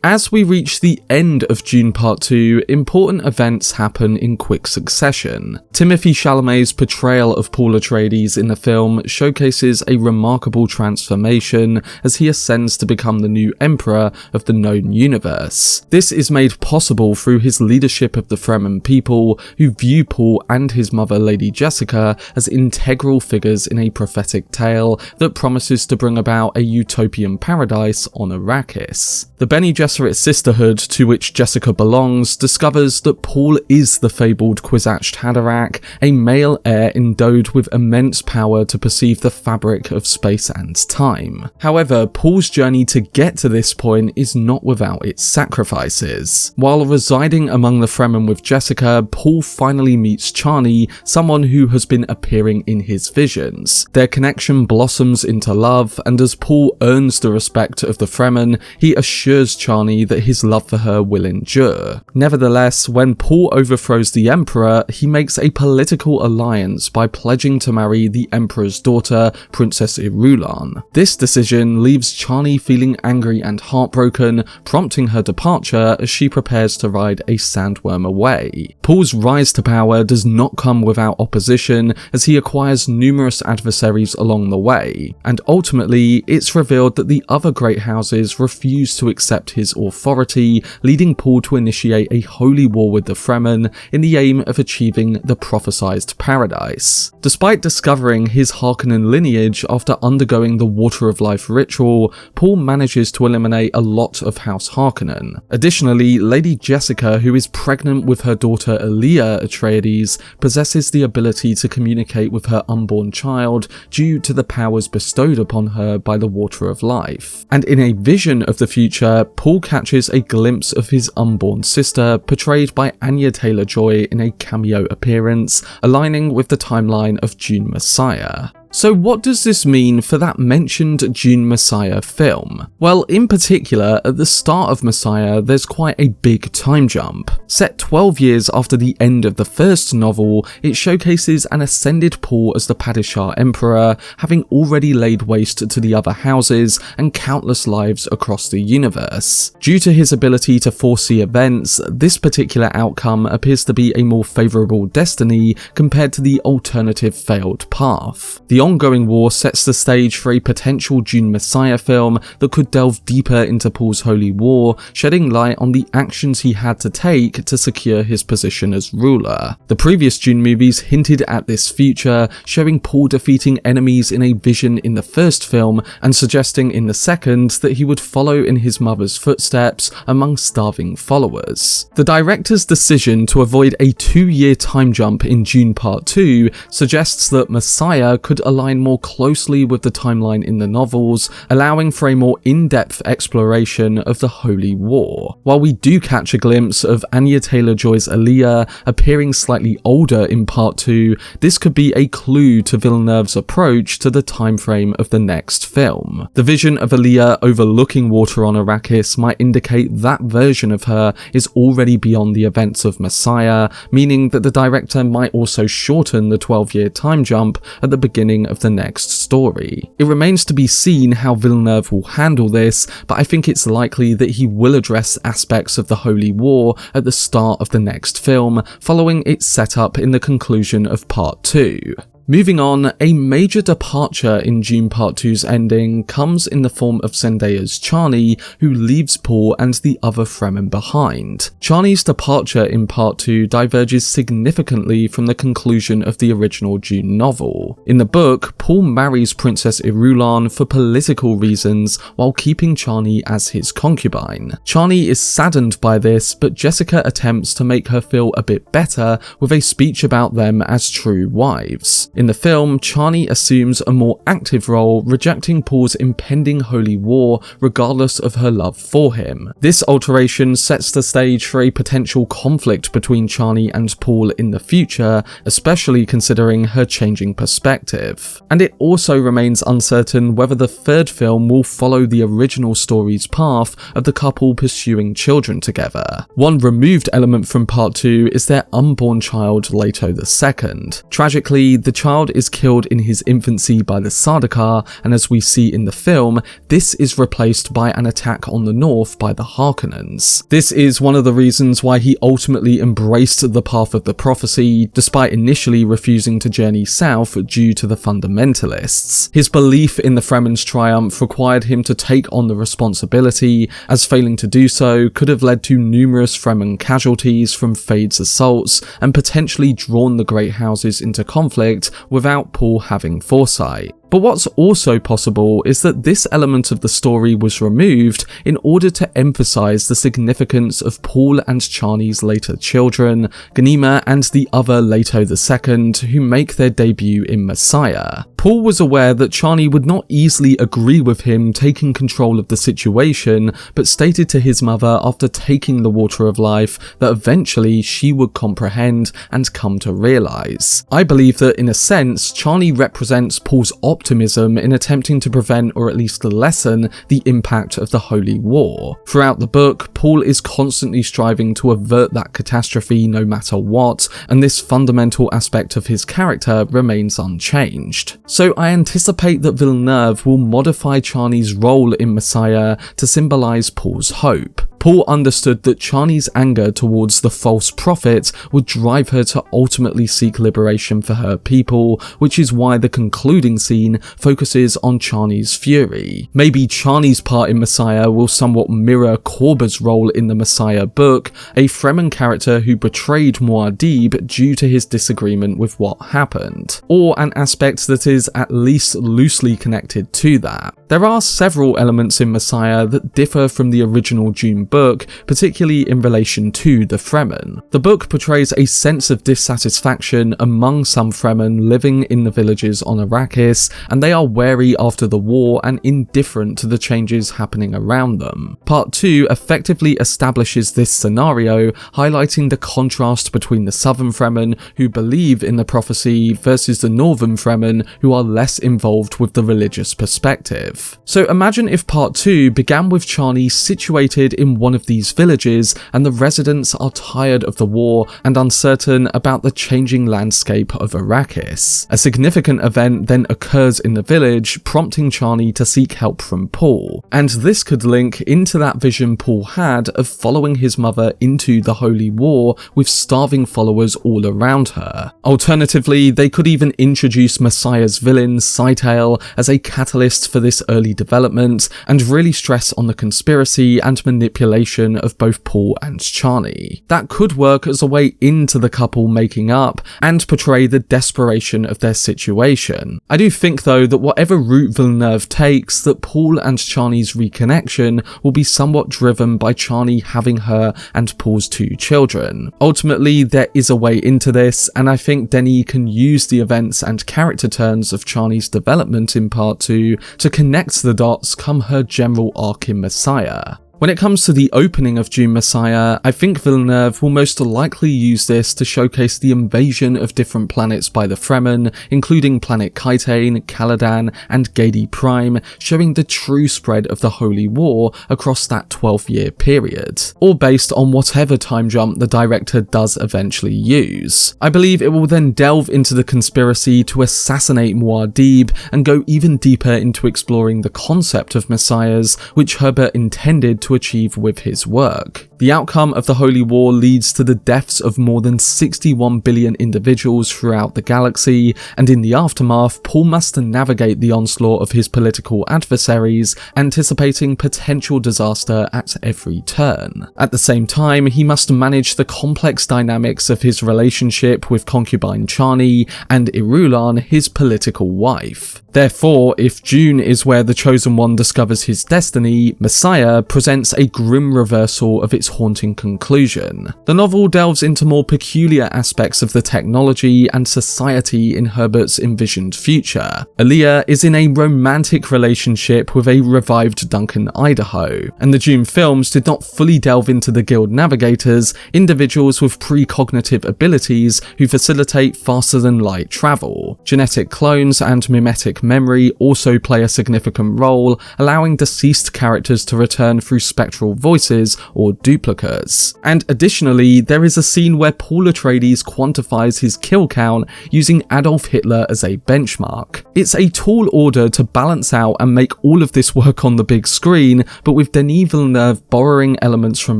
As we reach the end of Dune Part 2, important events happen in quick succession. Timothée Chalamet's portrayal of Paul Atreides in the film showcases a remarkable transformation as he ascends to become the new Emperor of the known universe. This is made possible through his leadership of the Fremen people, who view Paul and his mother Lady Jessica as integral figures in a prophetic tale that promises to bring about a utopian paradise on Arrakis. The Bene Gesserit sisterhood to which Jessica belongs discovers that Paul is the fabled Kwisatz Haderach, a male heir endowed with immense power to perceive the fabric of space and time. However, Paul's journey to get to this point is not without its sacrifices. While residing among the Fremen with Jessica, Paul finally meets Chani, someone who has been appearing in his visions. Their connection blossoms into love, and as Paul earns the respect of the Fremen, he assures Chani that his love for her will endure. Nevertheless, when Paul overthrows the Emperor, he makes a political alliance by pledging to marry the Emperor's daughter, Princess Irulan. This decision leaves Chani feeling angry and heartbroken, prompting her departure as she prepares to ride a sandworm away. Paul's rise to power does not come without opposition, as he acquires numerous adversaries along the way, and ultimately it's revealed that the other great houses refuse to accept his authority, leading Paul to initiate a holy war with the Fremen in the aim of achieving the prophesized paradise. Despite discovering his Harkonnen lineage after undergoing the Water of Life ritual, Paul manages to eliminate a lot of House Harkonnen. Additionally, Lady Jessica, who is pregnant with her daughter Elia Atreides, possesses the ability to communicate with her unborn child due to the powers bestowed upon her by the Water of Life. And in a vision of the future, Paul catches a glimpse of his unborn sister, portrayed by Anya Taylor-Joy in a cameo appearance, aligning with the timeline of Dune Messiah. So what does this mean for that mentioned Dune Messiah film? Well, in particular, at the start of Messiah, there's quite a big time jump. Set 12 years after the end of the first novel, it showcases an ascended Paul as the Padishah Emperor, having already laid waste to the other houses and countless lives across the universe. Due to his ability to foresee events, this particular outcome appears to be a more favourable destiny compared to the alternative failed path. The ongoing war sets the stage for a potential Dune Messiah film that could delve deeper into Paul's holy war, shedding light on the actions he had to take to secure his position as ruler. The previous Dune movies hinted at this future, showing Paul defeating enemies in a vision in the first film and suggesting in the second that he would follow in his mother's footsteps among starving followers. The director's decision to avoid a 2-year time jump in Dune Part 2 suggests that Messiah could align more closely with the timeline in the novels, allowing for a more in-depth exploration of the Holy War. While we do catch a glimpse of Anya Taylor-Joy's Elia appearing slightly older in Part 2, this could be a clue to Villeneuve's approach to the time frame of the next film. The vision of Elia overlooking water on Arrakis might indicate that version of her is already beyond the events of Messiah, meaning that the director might also shorten the 12-year time jump at the beginning of the next story. It remains to be seen how Villeneuve will handle this, but I think it's likely that he will address aspects of the Holy War at the start of the next film, following its setup in the conclusion of Part 2. Moving on, a major departure in Dune Part 2's ending comes in the form of Zendaya's Chani, who leaves Paul and the other Fremen behind. Chani's departure in Part 2 diverges significantly from the conclusion of the original Dune novel. In the book, Paul marries Princess Irulan for political reasons while keeping Chani as his concubine. Chani is saddened by this, but Jessica attempts to make her feel a bit better with a speech about them as true wives. In the film, Chani assumes a more active role, rejecting Paul's impending holy war regardless of her love for him. This alteration sets the stage for a potential conflict between Chani and Paul in the future, especially considering her changing perspective. And it also remains uncertain whether the third film will follow the original story's path of the couple pursuing children together. One removed element from part 2 is their unborn child, Leto II. Tragically, the child is killed in his infancy by the Sardaukar, and as we see in the film, this is replaced by an attack on the north by the Harkonnens. This is one of the reasons why he ultimately embraced the path of the prophecy, despite initially refusing to journey south due to the fundamentalists. His belief in the Fremen's triumph required him to take on the responsibility, as failing to do so could have led to numerous Fremen casualties from Theyd's assaults and potentially drawn the Great Houses into conflict without Paul having foresight. But what's also possible is that this element of the story was removed in order to emphasize the significance of Paul and Chani's later children, Ghanima and the other Leto II, who make their debut in Messiah. Paul was aware that Chani would not easily agree with him taking control of the situation, but stated to his mother after taking the Water of Life that eventually she would comprehend and come to realize. I believe that in a sense, Chani represents Paul's optimism in attempting to prevent or at least lessen the impact of the Holy War. Throughout the book, Paul is constantly striving to avert that catastrophe no matter what, and this fundamental aspect of his character remains unchanged. So I anticipate that Villeneuve will modify Chani's role in Messiah to symbolize Paul's hope. Paul understood that Chani's anger towards the false prophet would drive her to ultimately seek liberation for her people, which is why the concluding scene focuses on Chani's fury. Maybe Chani's part in Messiah will somewhat mirror Korba's role in the Messiah book, a Fremen character who betrayed Muad'Dib due to his disagreement with what happened, or an aspect that is at least loosely connected to that. There are several elements in Messiah that differ from the original Dune book, particularly in relation to the Fremen. The book portrays a sense of dissatisfaction among some Fremen living in the villages on Arrakis, and they are wary after the war and indifferent to the changes happening around them. Part 2 effectively establishes this scenario, highlighting the contrast between the southern Fremen who believe in the prophecy versus the northern Fremen who are less involved with the religious perspective. So imagine if part 2 began with Chani situated in one of these villages and the residents are tired of the war and uncertain about the changing landscape of Arrakis. A significant event then occurs in the village, prompting Chani to seek help from Paul, and this could link into that vision Paul had of following his mother into the Holy War with starving followers all around her. Alternatively, they could even introduce Messiah's villain, Scytale, as a catalyst for this early development and really stress on the conspiracy and manipulation of both Paul and Chani. That could work as a way into the couple making up and portray the desperation of their situation. I do think though that whatever route Villeneuve takes, that Paul and Chani's reconnection will be somewhat driven by Chani having her and Paul's 2 children. Ultimately, there is a way into this, and I think Denis can use the events and character turns of Chani's development in part 2 to connect the dots come her general arc in Messiah. When it comes to the opening of Dune Messiah, I think Villeneuve will most likely use this to showcase the invasion of different planets by the Fremen, including planet Kaitain, Caladan, and Gedi Prime, showing the true spread of the Holy War across that 12-year period, or based on whatever time jump the director does eventually use. I believe it will then delve into the conspiracy to assassinate Muad'Dib and go even deeper into exploring the concept of messiahs, which Herbert intended to achieve with his work. The outcome of the Holy War leads to the deaths of more than 61 billion individuals throughout the galaxy, and in the aftermath, Paul must navigate the onslaught of his political adversaries, anticipating potential disaster at every turn. At the same time, he must manage the complex dynamics of his relationship with concubine Chani and Irulan, his political wife. Therefore, if Dune is where the Chosen One discovers his destiny, Messiah presents a grim reversal of its its haunting conclusion. The novel delves into more peculiar aspects of the technology and society in Herbert's envisioned future. Aaliyah is in a romantic relationship with a revived Duncan Idaho, and the Dune films did not fully delve into the Guild Navigators, individuals with precognitive abilities who facilitate faster-than-light travel. Genetic clones and mimetic memory also play a significant role, allowing deceased characters to return through spectral voices or duplicates. And additionally, there is a scene where Paul Atreides quantifies his kill count using Adolf Hitler as a benchmark. It's a tall order to balance out and make all of this work on the big screen, but with Denis Villeneuve borrowing elements from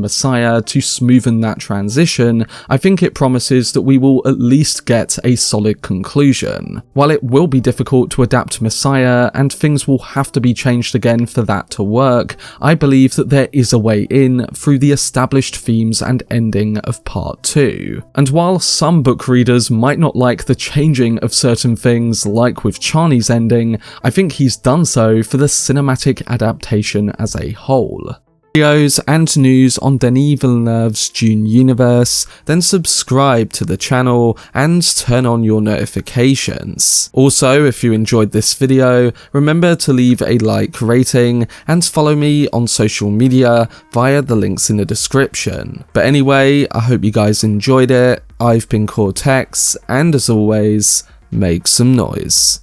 Messiah to smoothen that transition, I think it promises that we will at least get a solid conclusion. While it will be difficult to adapt Messiah and things will have to be changed again for that to work, I believe that there is a way in through the established themes and ending of part 2. And while some book readers might not like the changing of certain things like with Chani's ending, I think he's done so for the cinematic adaptation as a whole. Videos and news on Denis Villeneuve's Dune universe, then subscribe to the channel and turn on your notifications. Also, if you enjoyed this video, remember to leave a like rating and follow me on social media via the links in the description. But anyway, I hope you guys enjoyed it. I've been Cortex, and as always, make some noise.